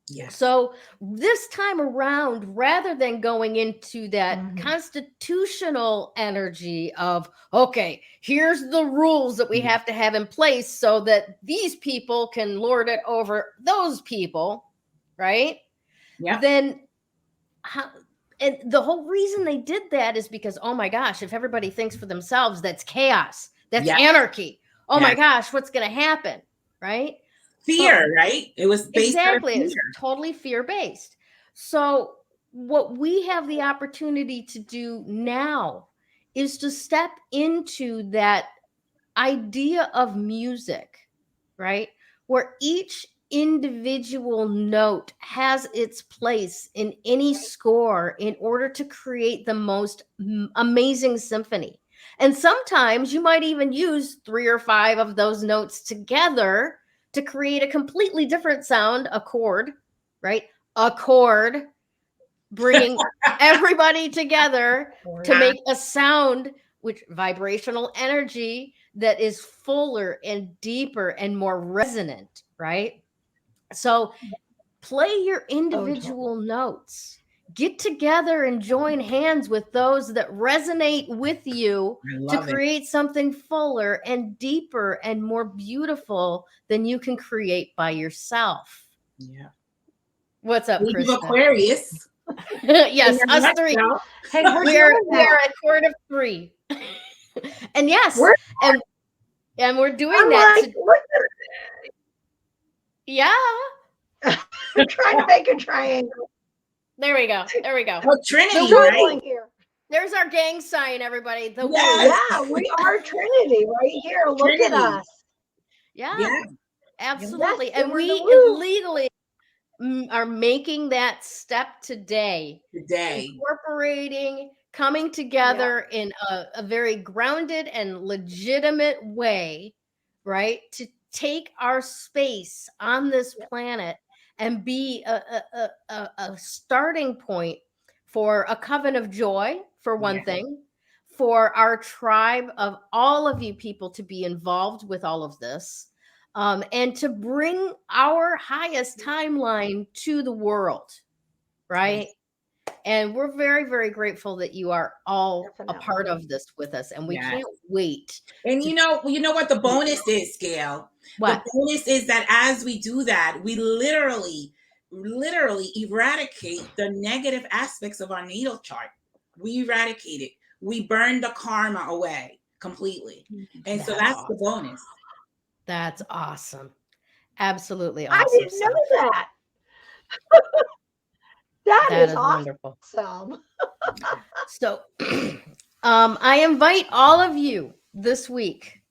Yes. So this time around, rather than going into that constitutional energy of, okay, here's the rules that we have to have in place so that these people can lord it over those people, right? Yeah. Then and the whole reason they did that is because, oh my gosh, if everybody thinks for themselves, that's chaos. That's anarchy. Oh my gosh, what's going to happen? Right? Fear, right? It was based on fear. It was totally fear-based. So what we have the opportunity to do now is to step into that idea of music, right? Where each individual note has its place in any score in order to create the most amazing symphony. And sometimes you might even use 3 or 5 of those notes together to create a completely different sound, a chord, right? A chord, bringing everybody together to make a sound, which vibrational energy that is fuller and deeper and more resonant, right? So play your individual notes. Get together and join hands with those that resonate with you to create something fuller and deeper and more beautiful than you can create by yourself. Yeah. What's up, Krista? Aquarius. Yes, us 3. Hey, we're a court of 3. And yes, and we're doing that. Yeah. I'm trying to make a triangle. There we go. Oh, Trinity, right? Here. There's our gang sign, everybody. Yeah, we are Trinity right here. Look at us. Yeah. Absolutely. Yes, and we illegally are making that step today. Incorporating coming together in a very grounded and legitimate way, right? To take our space on this planet and be a starting point for a coven of joy, for one thing, for our tribe of all of you people to be involved with all of this, and to bring our highest timeline to the world, right? And we're very, very grateful that you are all a part of this with us, and we can't wait. And you know what the bonus is, Gayle? What? The bonus is that as we do that, we literally eradicate the negative aspects of our natal chart. We eradicate it. We burn the karma away completely. And so that's awesome. The bonus. That's awesome. Absolutely awesome. I didn't know that. That is awesome. Wonderful. So I invite all of you this week,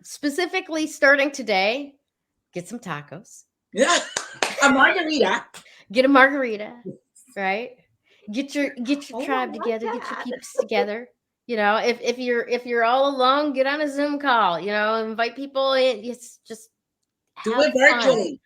specifically starting today, get some tacos. Yeah. A margarita. Get a margarita, right? Get your tribe together, get your peeps together. You know, if you're all alone, get on a Zoom call, you know, invite people in. It's just do it virtually.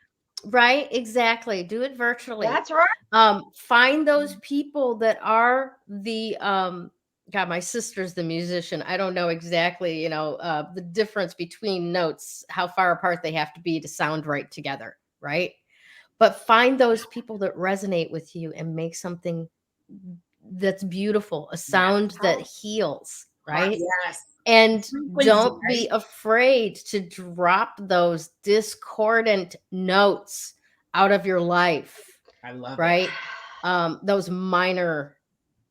Right, exactly. Do it virtually. That's right. Find those people that are the God, my sister's the musician. I don't know exactly, you know, the difference between notes, how far apart they have to be to sound right together, right? But find those people that resonate with you and make something that's beautiful, a sound that heals, right? Yes. And don't be afraid to drop those discordant notes out of your life. I love it. Right? Those minor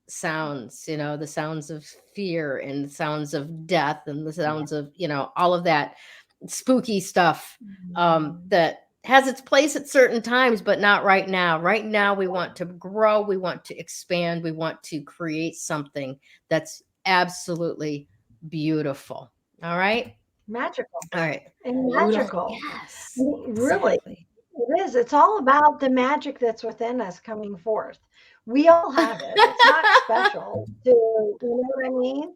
sounds, you know, the sounds of fear and the sounds of death and the sounds of, you know, all of that spooky stuff that has its place at certain times, but not right now. Right now, we want to grow. We want to expand. We want to create something that's absolutely beautiful. All right. Magical. All right. And magical. Yes. Really. Exactly. It is. It's all about the magic that's within us coming forth. We all have it. It's not special to, you know what I mean?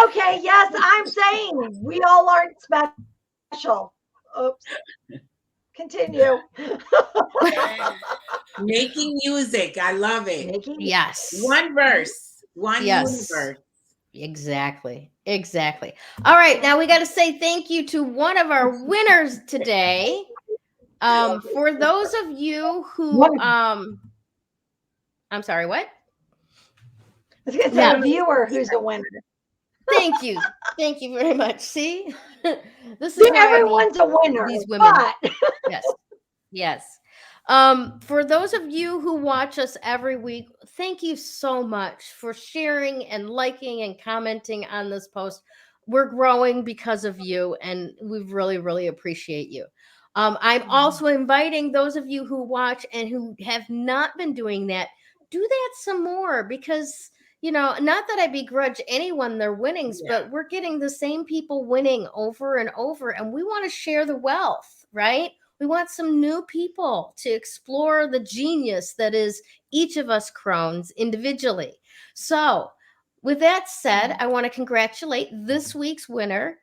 Okay. Yes, I'm saying we all aren't special. Oops. Continue. Making music. I love it. Yes. One verse. One universe. Exactly. All right. Now we got to say thank you to one of our winners today. For those of you who, I'm sorry, what? I was going to say a viewer who's a winner. Thank you. Thank you very much. See, this is everyone's a winner. These women. But... Yes. For those of you who watch us every week, thank you so much for sharing and liking and commenting on this post. We're growing because of you, and we really, really appreciate you. I'm also inviting those of you who watch and who have not been doing that, do that some more, because, you know, not that I begrudge anyone their winnings, but we're getting the same people winning over and over, and we want to share the wealth, right? We want some new people to explore the genius that is each of us Crones individually. So with that said, I want to congratulate this week's winner,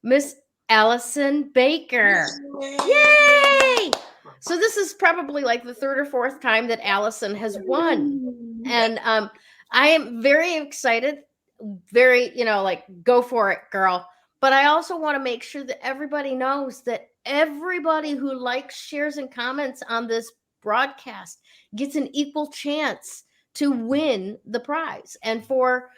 Miss Allison Baker. Yay! So this is probably like the third or fourth time that Allison has won. And I am very excited, very, you know, like, go for it, girl. But I also want to make sure that everybody knows that everybody who likes, shares, and comments on this broadcast gets an equal chance to win the prize. And for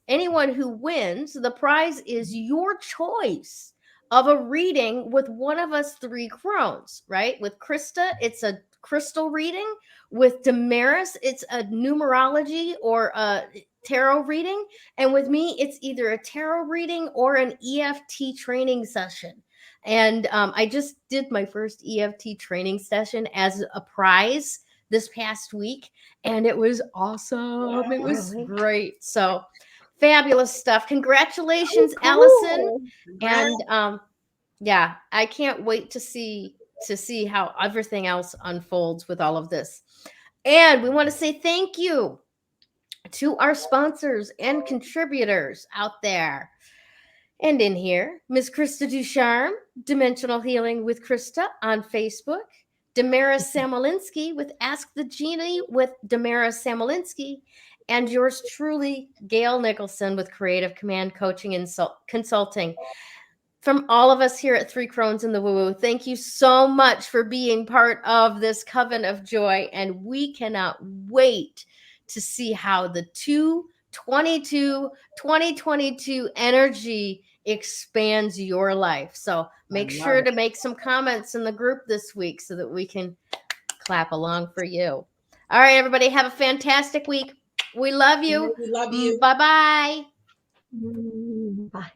anyone who wins, the prize is your choice of a reading with one of us three Crones, right? With Krista, it's a crystal reading. With Damaris, it's a numerology or a tarot reading. And with me, it's either a tarot reading or an EFT training session. And I just did my first EFT training session as a prize this past week, and it was awesome. It was great. So fabulous stuff. Congratulations, Allison. And yeah, I can't wait to see how everything else unfolds with all of this. And we want to say thank you to our sponsors and contributors out there. And in here, Ms. Krista Ducharme, Dimensional Healing with Krista on Facebook, Damaris Samolinski with Ask the Genie with Damaris Samolinski, and yours truly, Gayle Nicholson with Creative Command Coaching and Consulting. From all of us here at Three Crones in the Woo Woo, thank you so much for being part of this coven of joy, and we cannot wait to see how the 2022 energy expands your life. So make sure to make some comments in the group this week so that we can clap along for you. All right, everybody, have a fantastic week. We love you. We love you. Bye-bye. Bye.